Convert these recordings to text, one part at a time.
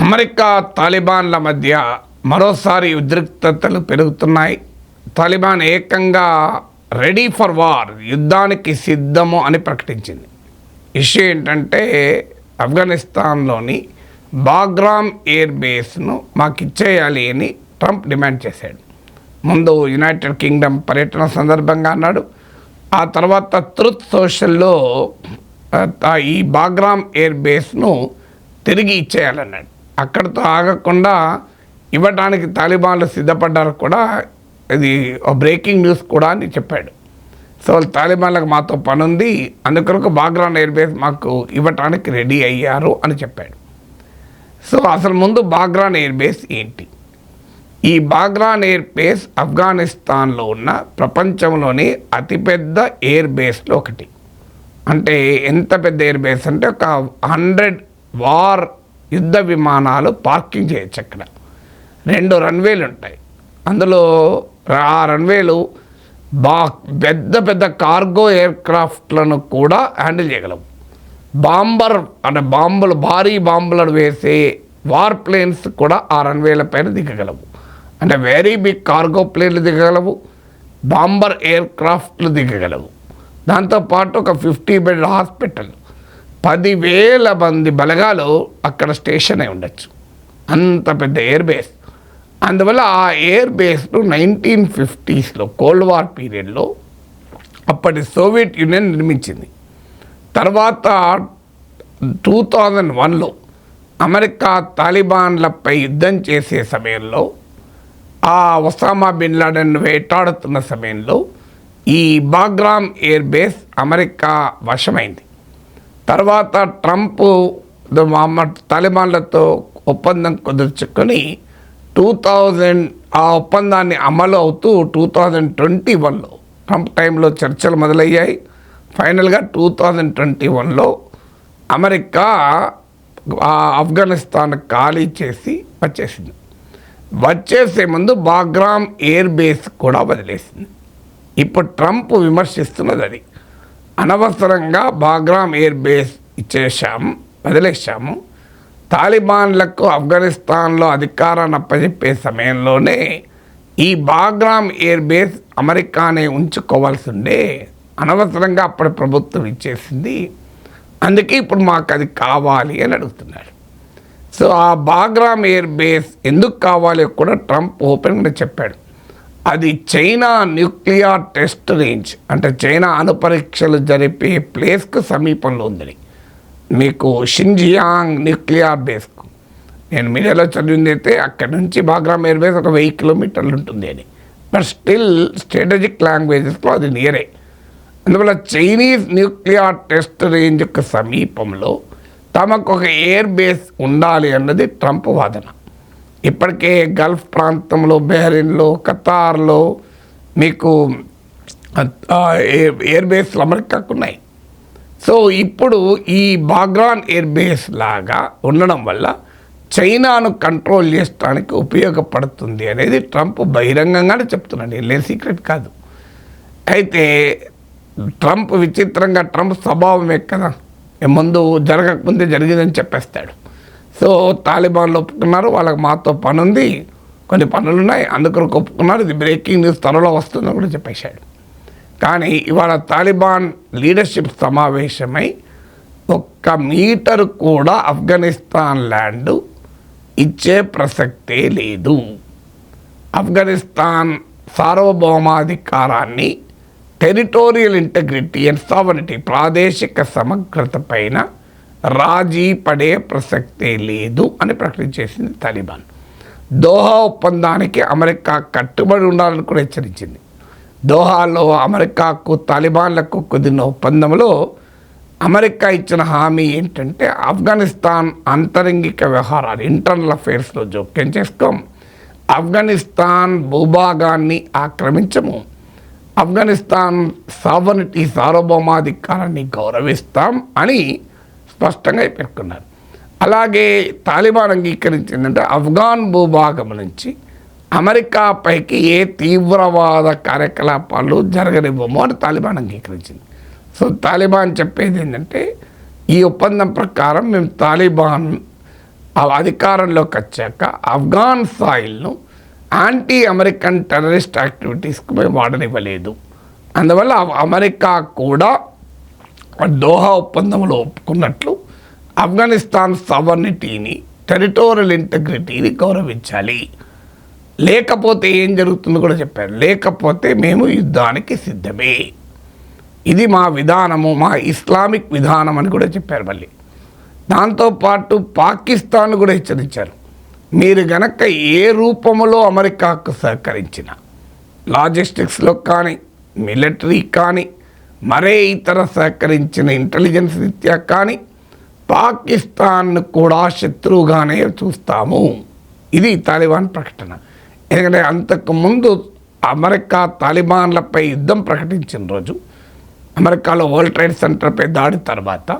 America తాలిబాన్ల మధ్య మరోసారి ఉద్రిక్తతలు పెరుగుతున్నాయి. తాలిబాన్ ఏకంగా రెడీ ఫర్ వార్, యుద్ధానికి సిద్ధము అని ప్రకటించింది. ఇష్యూ ఏంటంటే ఆఫ్ఘనిస్తాన్లోని బాగ్రామ్ ఎయిర్ బేస్ను మాకు ఇచ్చేయాలి అని ట్రంప్ డిమాండ్ చేశాడు. ముందు యునైటెడ్ కింగ్డమ్ పర్యటన సందర్భంగా అన్నాడు. ఆ తర్వాత ట్రూత్ సోషల్లో ఈ బాగ్రామ్ ఎయిర్ బేస్ను తిరిగి ఇచ్చేయాలన్నాడు. అక్కడితో ఆగకుండా ఇవ్వడానికి తాలిబాన్లు సిద్ధపడ్డారు కూడా. ఇది బ్రేకింగ్ న్యూస్ కూడా అని చెప్పాడు. సో తాలిబాన్లకు మాతో పని ఉంది, అందుకొరకు బాగ్రామ్ ఎయిర్ బేస్ మాకు ఇవ్వటానికి రెడీ అయ్యారు అని చెప్పాడు. సో అసలు ముందు బాగ్రామ్ ఎయిర్ బేస్ ఏంటి? ఈ బాగ్రామ్ ఎయిర్ బేస్ ఆఫ్ఘనిస్తాన్లో ఉన్న ప్రపంచంలోని అతిపెద్ద ఎయిర్ బేస్లో ఒకటి. అంటే ఎంత పెద్ద ఎయిర్ బేస్ అంటే ఒక 100 వార్ యుద్ధ విమానాలు పార్కింగ్ చేయొచ్చు. అక్కడ 2 రన్వేలు ఉంటాయి. అందులో ఆ రన్వేలు పెద్ద పెద్ద కార్గో ఎయిర్క్రాఫ్ట్లను కూడా హ్యాండిల్ చేయగలవు. బాంబర్ అంటే భారీ బాంబులను వేసే వార్ ప్లేన్స్ కూడా ఆ రన్వేల పైన దిగగలవు. అంటే వెరీ బిగ్ కార్గో ప్లేన్లు దిగగలవు, బాంబర్ ఎయిర్క్రాఫ్ట్లు దిగగలవు. దాంతోపాటు ఒక 50 బెడ్ హాస్పిటల్, 10,000 మంది బలగాలు అక్కడ స్టేషన్ అయి ఉండొచ్చు. అంత పెద్ద ఎయిర్ బేస్. అందువల్ల ఆ ఎయిర్ బేస్ను 1950స్లో కోల్డ్ వార్ పీరియడ్లో అప్పటి సోవియట్ యూనియన్ నిర్మించింది. తర్వాత 2001లో అమెరికా తాలిబాన్లపై యుద్ధం చేసే సమయంలో, ఆ ఒసామా బిన్ లాడెన్ వేటాడుతున్న సమయంలో ఈ బాగ్రామ్ ఎయిర్ బేస్ అమెరికా వశమైంది. తర్వాత ట్రంప్ తాలిబాన్లతో ఒప్పందం కుదుర్చుకొని 2000 ఆ ఒప్పందాన్ని అమలు అవుతూ 2021లో ట్రంప్ టైంలో చర్చలు మొదలయ్యాయి. ఫైనల్గా 2021లో అమెరికా ఆఫ్ఘనిస్తాన్ ఖాళీ చేసి వచ్చేసింది. వచ్చేసే ముందు బాగ్రామ్ ఎయిర్ బేస్ కూడా వదిలేసింది. ఇప్పుడు ట్రంప్ విమర్శిస్తున్నది అది. అనవసరంగా బాగ్రామ్ ఎయిర్ బేస్ వదిలేశాము. తాలిబాన్లకు ఆఫ్ఘనిస్తాన్లో అధికారాన్ని అప్పచెప్పే సమయంలోనే ఈ బాగ్రామ్ ఎయిర్ బేస్ అమెరికానే ఉంచుకోవాల్సి ఉండే, అనవసరంగా అప్పటి ప్రభుత్వం ఇచ్చేసింది, అందుకే ఇప్పుడు మాకు అది కావాలి అని అడుగుతున్నాడు. సో ఆ బాగ్రామ్ ఎయిర్ బేస్ ఎందుకు కావాలో కూడా ట్రంప్ ఓపెన్గా చెప్పాడు. అది చైనా న్యూక్లియర్ టెస్ట్ రేంజ్, అంటే చైనా అణుపరీక్షలు జరిపే ప్లేస్కు సమీపంలో ఉందని. మీకు షింజియాంగ్ న్యూక్లియర్ బేస్కు నేను మీడియాలో చదివింది అయితే అక్కడి నుంచి బాగ్రామ్ ఎయిర్ బేస్ ఒక 1000 కిలోమీటర్లు ఉంటుంది అని. బట్ స్టిల్ స్ట్రాటజిక్ లాంగ్వేజెస్లో అది నియరే. అందువల్ల చైనీస్ న్యూక్లియర్ టెస్ట్ రేంజ్ యొక్క సమీపంలో తమకు ఒక ఎయిర్ బేస్ ఉండాలి అన్నది ట్రంప్ వాదన. ఇప్పటికే గల్ఫ్ ప్రాంతంలో, బహ్రెయిన్లో, ఖతార్లో మీకు ఎయిర్ బేస్లు అమెరికాకు ఉన్నాయి. సో ఇప్పుడు ఈ బాగ్రామ్ ఎయిర్ బేస్ లాగా ఉండడం వల్ల చైనాను కంట్రోల్ చేయడానికి ఉపయోగపడుతుంది అనేది ట్రంప్ బహిరంగంగానే చెప్తున్నాడు. లేదు, సీక్రెట్ కాదు. అయితే ట్రంప్ విచిత్రంగా, ట్రంప్ స్వభావమే కదా, ముందు జరగకముందే జరిగిందని చెప్పేస్తాడు. సో తాలిబాన్లు ఒప్పుకున్నారు, వాళ్ళకి మాతో పని ఉంది, కొన్ని పనులు ఉన్నాయి, అందుకొరకు ఒప్పుకున్నారు, ఇది బ్రేకింగ్ న్యూస్ త్వరలో వస్తుందని కూడా చెప్పేశాడు. కానీ ఇవాళ తాలిబాన్ లీడర్షిప్ సమావేశమై 1 మీటర్ కూడా ఆఫ్ఘనిస్తాన్ ల్యాండ్ ఇచ్చే ప్రసక్తే లేదు. ఆఫ్ఘనిస్తాన్ సార్వభౌమాధికారాన్ని, టెరిటోరియల్ ఇంటగ్రిటీ అండ్ సావరిటీ, ప్రాదేశిక సమగ్రత పైన రాజీ పడే ప్రసక్తే లేదు అని ప్రకటించేసింది తాలిబాన్. దోహా ఒప్పందానికి అమెరికా కట్టుబడి ఉండాలని కూడా హెచ్చరించింది. దోహాలో అమెరికాకు తాలిబాన్లకు కుదిరిన ఒప్పందంలో అమెరికా ఇచ్చిన హామీ ఏంటంటే ఆఫ్ఘనిస్తాన్ అంతరంగిక వ్యవహారాలు, ఇంటర్నల్ అఫైర్స్లో జోక్యం చేసుకోం, ఆఫ్ఘనిస్తాన్ భూభాగాన్ని ఆక్రమించము, ఆఫ్ఘనిస్తాన్ సావరిటీ, సార్వభౌమాధికారాన్ని గౌరవిస్తాం అని స్పష్టంగా పేర్కొన్నారు. అలాగే తాలిబాన్ అంగీకరించిందంటే ఆఫ్ఘాన్ భూభాగం నుంచి అమెరికా పైకి ఏ తీవ్రవాద కార్యకలాపాలు జరగనివ్వము అని తాలిబాన్ అంగీకరించింది. సో తాలిబాన్ చెప్పేది ఏంటంటే ఈ ఒప్పందం ప్రకారం మేము తాలిబాన్ ఆ అధికారంలోకి వచ్చాక ఆఫ్ఘాన్ సాయిల్ను యాంటీ అమెరికన్ టెర్రరిస్ట్ యాక్టివిటీస్కి మేము వాడనివ్వలేదు. అందువల్ల అమెరికా కూడా దోహా ఒప్పందంలో ఒప్పుకున్నట్లు ఆఫ్ఘనిస్తాన్ సవర్నిటీని, టెరిటోరియల్ ఇంటగ్రిటీని గౌరవించాలి. లేకపోతే ఏం జరుగుతుందో కూడా చెప్పారు. లేకపోతే మేము యుద్ధానికి సిద్ధమే, ఇది మా విధానము, మా ఇస్లామిక్ విధానం అని కూడా చెప్పారు. మళ్ళీ దాంతోపాటు పాకిస్తాన్ కూడా హెచ్చరించారు, మీరు గనక ఏ రూపంలో అమెరికాకు సహకరించిన, లాజిస్టిక్స్లో కానీ మిలిటరీ కానీ మరే ఇతర సహకరించిన ఇంటెలిజెన్స్ రీత్యా కానీ పాకిస్తాన్ కూడా శత్రువుగానే చూస్తాము. ఇది తాలిబాన్ ప్రకటన. ఎందుకంటే అంతకుముందు అమెరికా తాలిబాన్లపై యుద్ధం ప్రకటించిన రోజు, అమెరికాలో వరల్డ్ ట్రేడ్ సెంటర్పై దాడి తర్వాత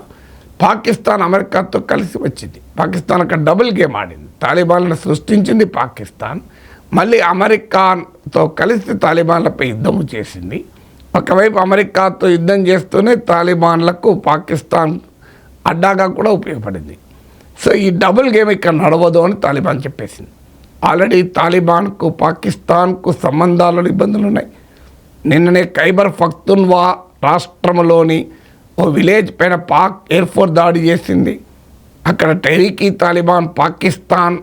పాకిస్తాన్ అమెరికాతో కలిసి వచ్చింది. పాకిస్తాన్ అక్కడ డబుల్ గేమ్ ఆడింది. తాలిబాన్లను సృష్టించింది పాకిస్తాన్, మళ్ళీ అమెరికాతో కలిసి తాలిబాన్లపై యుద్ధము చేసింది. ఒకవైపు అమెరికాతో యుద్ధం చేస్తూనే తాలిబాన్లకు పాకిస్తాన్ అడ్డాగా కూడా ఉపయోగపడింది. సో ఈ డబుల్ గేమ్ ఇక్కడ నడవదు అని తాలిబాన్ చెప్పేసింది. ఆల్రెడీ తాలిబాన్కు పాకిస్తాన్కు సంబంధాలలో ఇబ్బందులు ఉన్నాయి. నిన్ననే ఖైబర్ పఖ్తూన్ఖ్వా రాష్ట్రంలోని ఓ విలేజ్ పైన పాక్ ఎయిర్ ఫోర్స్ దాడి చేసింది. అక్కడ టెహ్రీక్ తాలిబాన్ పాకిస్తాన్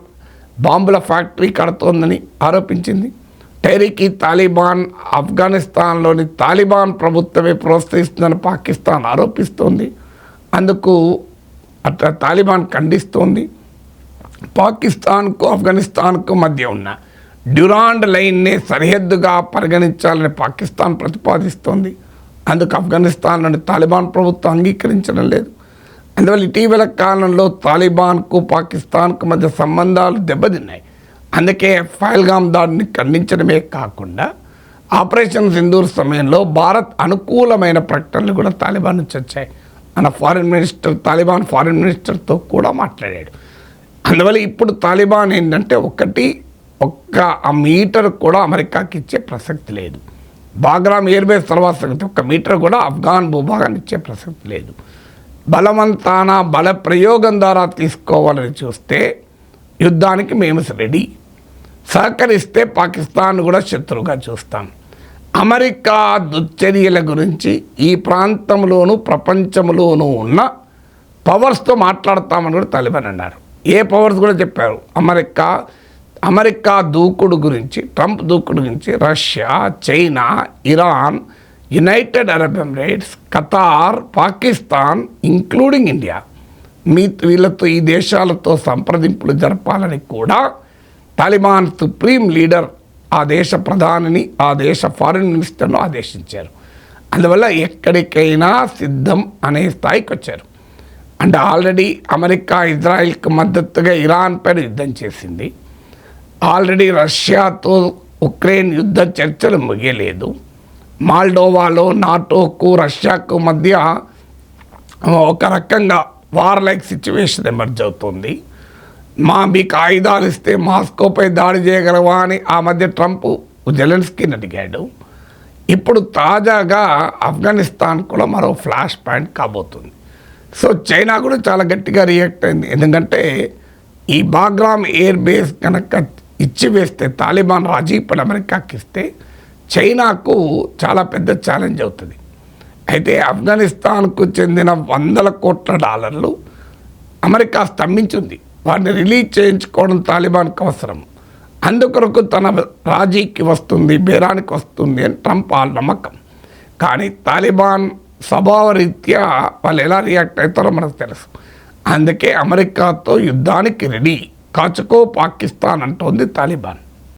బాంబుల ఫ్యాక్టరీ కడుతోందని ఆరోపించింది. టెహ్రీక్ తాలిబాన్ ఆఫ్ఘనిస్తాన్లోని తాలిబాన్ ప్రభుత్వమే ప్రోత్సహిస్తుందని పాకిస్తాన్ ఆరోపిస్తోంది. అందుకు అట్లా తాలిబాన్ ఖండిస్తోంది. పాకిస్తాన్కు ఆఫ్ఘనిస్తాన్కు మధ్య ఉన్న డ్యూరాండ్ లైన్నే సరిహద్దుగా పరిగణించాలని పాకిస్తాన్ ప్రతిపాదిస్తోంది. అందుకు ఆఫ్ఘనిస్తాన్లోని తాలిబాన్ ప్రభుత్వం అంగీకరించడం లేదు. అందువల్ల ఇటీవల కాలంలో తాలిబాన్కు పాకిస్తాన్కు మధ్య సంబంధాలు దెబ్బతిన్నాయి. అందుకే పహల్గామ్ దాడిని ఖండించడమే కాకుండా ఆపరేషన్ సింధూర్ సమయంలో భారత్ అనుకూలమైన ప్రకటనలు కూడా తాలిబాన్ నుంచి వచ్చాయి. మన తాలిబాన్ ఫారిన్ మినిస్టర్తో కూడా మాట్లాడాడు. అందువల్ల ఇప్పుడు తాలిబాన్ ఏంటంటే ఒక్క మీటర్ కూడా అమెరికాకి ఇచ్చే ప్రసక్తి లేదు. బాగ్రామ్ ఎయిర్ బేస్ తర్వాత సంగతి, 1 మీటర్ కూడా ఆఫ్ఘాన్ భూభాగాన్ని ఇచ్చే ప్రసక్తి లేదు. బలవంతాన బల ప్రయోగం ద్వారా తీసుకోవాలని చూస్తే యుద్ధానికి మేము రెడీ. సహకరిస్తే పాకిస్తాన్ కూడా శత్రువుగా చూస్తాం. అమెరికా దుశ్చర్యల గురించి ఈ ప్రాంతంలోనూ ప్రపంచంలోనూ ఉన్న పవర్స్తో మాట్లాడతామని కూడా తాలిబాన్ అన్నారు. ఏ పవర్స్ కూడా చెప్పారు. అమెరికా దూకుడు గురించి, ట్రంప్ దూకుడు గురించి Russia, China, Iran, United Arab Emirates, Qatar, Pakistan including India, వీళ్ళతో ఈ దేశాలతో సంప్రదింపులు జరపాలని కూడా తాలిబాన్ సుప్రీం లీడర్ ఆ దేశ ప్రధానిని, ఆ దేశ ఫారిన్ మినిస్టర్ను ఆదేశించారు. అందువల్ల ఎక్కడికైనా సిద్ధం అనే స్థాయికి వచ్చారు. అంటే ఆల్రెడీ అమెరికా ఇజ్రాయిల్కి మద్దతుగా ఇరాన్ పైన యుద్ధం చేసింది. ఆల్రెడీ రష్యాతో ఉక్రెయిన్ యుద్ధ చర్చలు ముగియలేదు. మాల్డోవాలో నాటోకు రష్యాకు మధ్య ఒక రకంగా వార్ లైక్ సిచ్యువేషన్ ఎమర్జ్ అవుతుంది. మీకు ఆయుధాలు ఇస్తే మాస్కోపై దాడి చేయగలవా అని ఆ మధ్య ట్రంప్ జెలెన్స్కీని అడిగాడు. ఇప్పుడు తాజాగా ఆఫ్ఘనిస్తాన్ కూడా మరో ఫ్లాష్ పాయింట్ కాబోతుంది. సో చైనా కూడా చాలా గట్టిగా రియాక్ట్ అయింది. ఎందుకంటే ఈ బాగ్రామ్ ఎయిర్ బేస్ కనుక ఇచ్చివేస్తే, తాలిబాన్ రాజీపడి అమెరికాకి ఇస్తే చైనాకు చాలా పెద్ద ఛాలెంజ్ అవుతుంది. అయితే ఆఫ్ఘనిస్తాన్కు చెందిన $100 కోట్ల అమెరికా స్తంభించింది. వాటిని రిలీజ్ చేయించుకోవడం తాలిబాన్కి అవసరం. అందుకొరకు తన రాజీకి వస్తుంది, బేరానికి వస్తుంది అని ట్రంప్ వాళ్ళ నమ్మకం. కానీ తాలిబాన్ స్వభావరీత్యా వాళ్ళు ఎలా రియాక్ట్ అవుతారో మనకు తెలుసు. అందుకే అమెరికాతో యుద్ధానికి రెడీ, కాచుకో పాకిస్తాన్ అంటోంది తాలిబాన్.